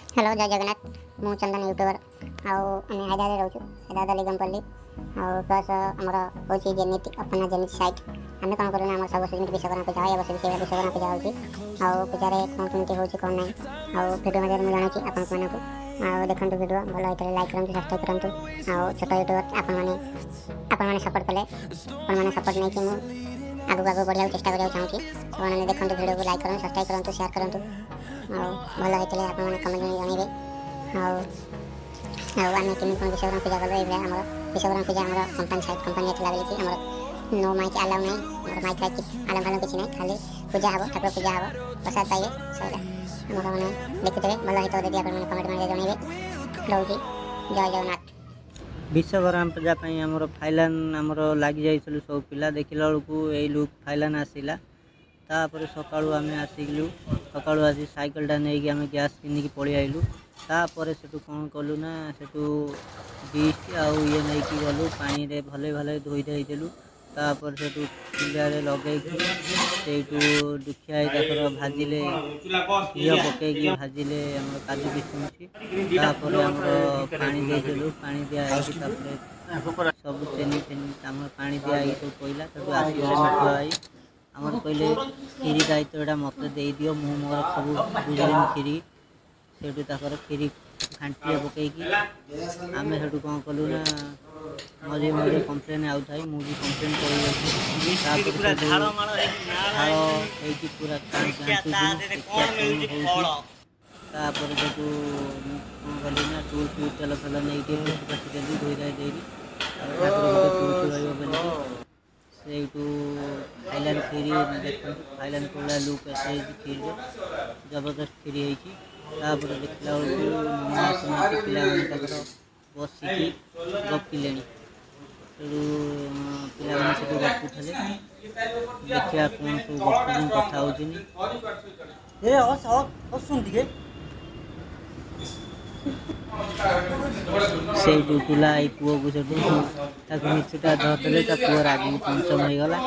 Hello जय जगन्नाथ मु चंदन YouTuber आम हैदराबाद रोचु हैदराबाद लिगमपल्ली प्लस आमर हूँ जेनिट अपना जेनिट सैट आम कौन करूँ आम सब सेमती विश्वकर्मा पूजा है बस विश्वकर्मा पूजा हो पूजा कौन कमी हो कौन ना भिडियो मध्य मुझे जनाऊँ आपण देखते भिडियो भल होता है लाइक करूँ सब्सक्राइब करूँ छोट यूट्यूबर आपण सपोर्ट कले मैंने सपोर्ट नहीं कि आगू आगू बढ़िया चेष्टा करा चाहूँगी आपने देखते भिडियो को लाइक करूँ सब्सक्राइब करूँ शेयर करूँ भल होते आपने कमेंट में जनइबे आम कि विश्वकर्मा पूजा कल ये आम विश्वकर्मा पूजा आम कंपानी साइड कंपानी बोली आम नो माइक आलाउ ना माइक फाइक आलम फालम किसी ना खाली पूजा हम ठाकुर पूजा हम प्रसाद पाइबे सर मैंने देखुथे भल होता है कमेंट में जनइबे रोगी जय जगन्नाथ। विश्वकर्मा पूजा आमर फाइलान आमर लग जाइलु सब पिला देखला बेलू यही लुक फाइलान आसला तापर सका आम आसिलु सका आसी सैकेलटा नहीं आम गैस किनिकी पलि आइलु तापर से कौन कलु ना से डिश आउ ये नहीं कि गलु पानी रे भले भले धोई देलु तापर से चूल्हे लगे दुखिया भाजिले घी पकईकि भाजिले काजू किशमिश तापर आम पानी देलु पानी दिखाई सब चेनी फेनी आम पानी दिखाई सब पड़ा तक आसगले मिठू आई आमर कहले खीरी दायित्वटा मत दे दियो मु मोर सब बुझेदेमी खीरी से खीरी घाटी पकईकि आम से कौन कलु ना मझे मझे कम्प्लेन आउे मुझे कम्प्लेन कर झाड़ पूरा तापर जो कौन कली ना टूल फ्यूज तेल फेल नहीं कसीदेली धोई धाई देली ठाकुर गोटे टूल बोली से फाइलान खीरी देखते फाइलान कौड़ा लुक आसे खीरी जबरदस्त खीरी होपर देखला बेलू पिला बसिकी गपिले पिला से गपुले देखा कौन सब गपुन कथा से पिला आई पुओ को मिछुटा धरदे पुअर आगे पंचम हो गला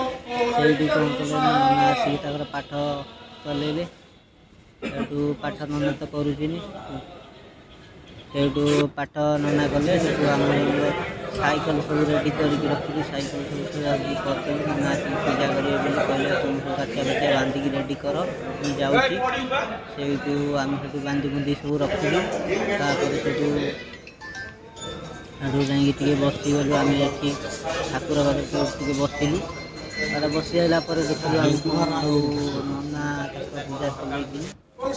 से कौन कले नना आसिक पाठ चलैले पाठ नना तो करुचनी से पाठ नना कले आम सैकल सब रेडी करके रखी सैकल सब सजावटी करते नना आसिक पूजा करेंगे कहले तुम सब काचा काचा बांधिकी रेडी कर जाऊँगी से आम से बांधि बुंधी सब रखिलु जाइए बसीगलु आम ये ठाकुर पाखे बसिलु तार बसीगला देखिलु नना पूजा चलती आम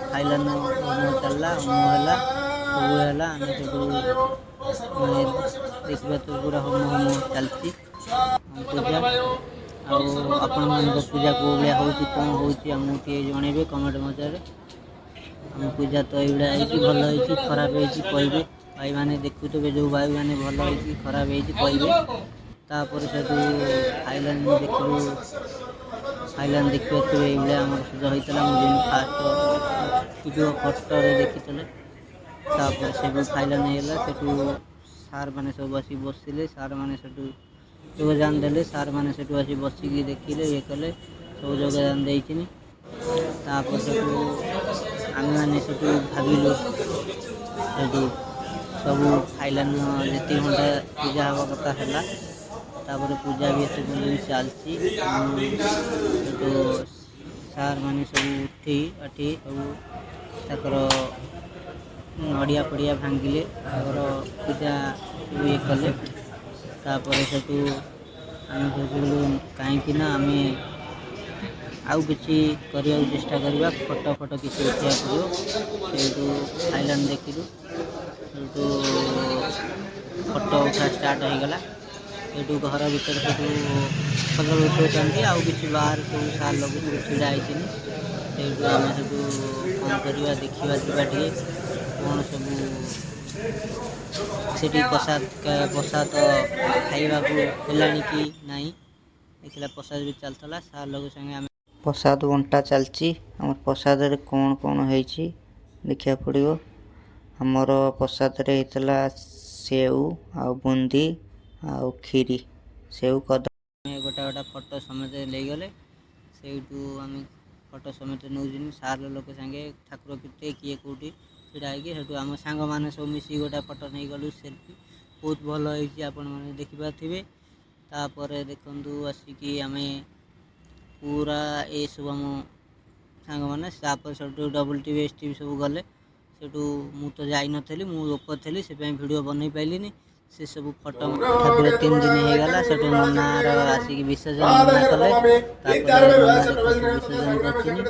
खाइलान चलला होम है सब है आम देखा तो पूरा होम होम चलती पूजा आपण पूजा को भाया हो कौन होमको जनइबे कमेंट मध्य आम पूजा तो ये भल हो खराब हो भाई मैंने देखुवे जो भाई मैंने भल हो खराब हो तापर से फाइलान देखलु फाइलान देखिए ये आम पूजा होता मुझे फास्ट वीडियो फटो देखी तापर से फाइलान होगा सार मैंने सब आस बसिले सार मैंने योगदान देले सार मैंने आस बसिकी देखिले ये कले सब योगदान देनी तापर से आम मैंने भाविलु सब फाइलान जी घंटा पूजा हवा कथा है तापर पूजा भी एत दिन चलती सार मैंने सब उठी आठी सब नड़िया पड़िया भांगिले पूजा सब ये कले तापर से आम सोचलु कहीं आम आउ कि चेष्टा करवा फोटो फोटो किसी उठा पड़ो से फाइलान देखिलु फोटो उठा स्टार्ट हो गला ये घर भर सब फोटो उठाऊँ आउ कि बाहर सब सार लोग सब ढड़ा होती आम सब कौन करवा देखा जाए कौन सब से प्रसाद प्रसाद खाइबा है कि नहीं देखला प्रसाद भी चलता सार लोग संगे आम प्रसाद बंटा चलती आम प्रसाद कौन कौन हो देखा पड़ो आमर प्रसाद होता सेऊ आ बुंदी आ खीरी सेऊ कदम गोटा गोटा फोटो समझे ले गले से आम ଫଟୋ ସಮೇତ ନେଉଛନ୍ତି ସାର୍ ଲୋକ ସାଙ୍ଗେ ଠାକୁର କେତେ କିଏ କେଉଁଠି ଛିଡ଼ା ହେଇକି ସେଠୁ ଆମ ସାଙ୍ଗମାନେ ସବୁ ମିଶିକି ଗୋଟେ ଫଟୋ ନେଇଗଲୁ ସେଲ୍ଫି ବହୁତ ଭଲ ହେଇଛି ଆପଣମାନେ ଦେଖିପାରୁଥିବେ। ତାପରେ ଦେଖନ୍ତୁ ଆସିକି ଆମେ ପୁରା ଏସବୁ ଆମ ସାଙ୍ଗମାନେ ତାପରେ ସେଠୁ ଡବଲ୍ ଟି ଭି ଏସ୍ ଟି ଭି ସବୁ ଗଲେ ସେଠୁ ମୁଁ ତ ଯାଇନଥିଲି ମୁଁ ଉପରେ ଥିଲି ସେଥିପାଇଁ ଭିଡ଼ିଓ ବନେଇ ପାରିଲିନି ସେସବୁ ଫଟୋ ଠାକୁର 3 ଦିନ ହେଇଗଲା ସେଠୁ ନନାର ଆସିକି ବିସର୍ଜନ ନନା କଲେ ତାପରେ ନନା ଦେଖନ୍ତୁ ବିସର୍ଜନ କରୁଛନ୍ତି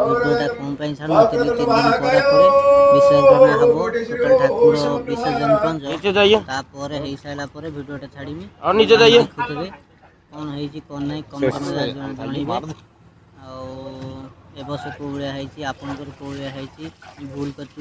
ଭିଡ଼ିଓଟା କ'ଣ ପାଇଁ ଛାଡ଼ୁନଥିଲି 3 ଦିନ ପରେ ବିସର୍ଜନ ହେବ ଟୋଟାଲ ଠାକୁର ବିସର୍ଜନ ପର୍ଯ୍ୟନ୍ତ ତାପରେ ହେଇସାରିଲା ପରେ ଭିଡ଼ିଓଟା ଛାଡ଼ିବି ଦେଖୁଥିବେ କ'ଣ ହେଇଛି କ'ଣ ନାହିଁ କମେଣ୍ଟ ଜଣାଇବେ। ଆଉ ଏ ବର୍ଷ କେଉଁ ଭଳିଆ ହେଇଛି ଆପଣଙ୍କର କେଉଁ ଭଳିଆ ହେଇଛି ଭୁଲ କରିଛୁ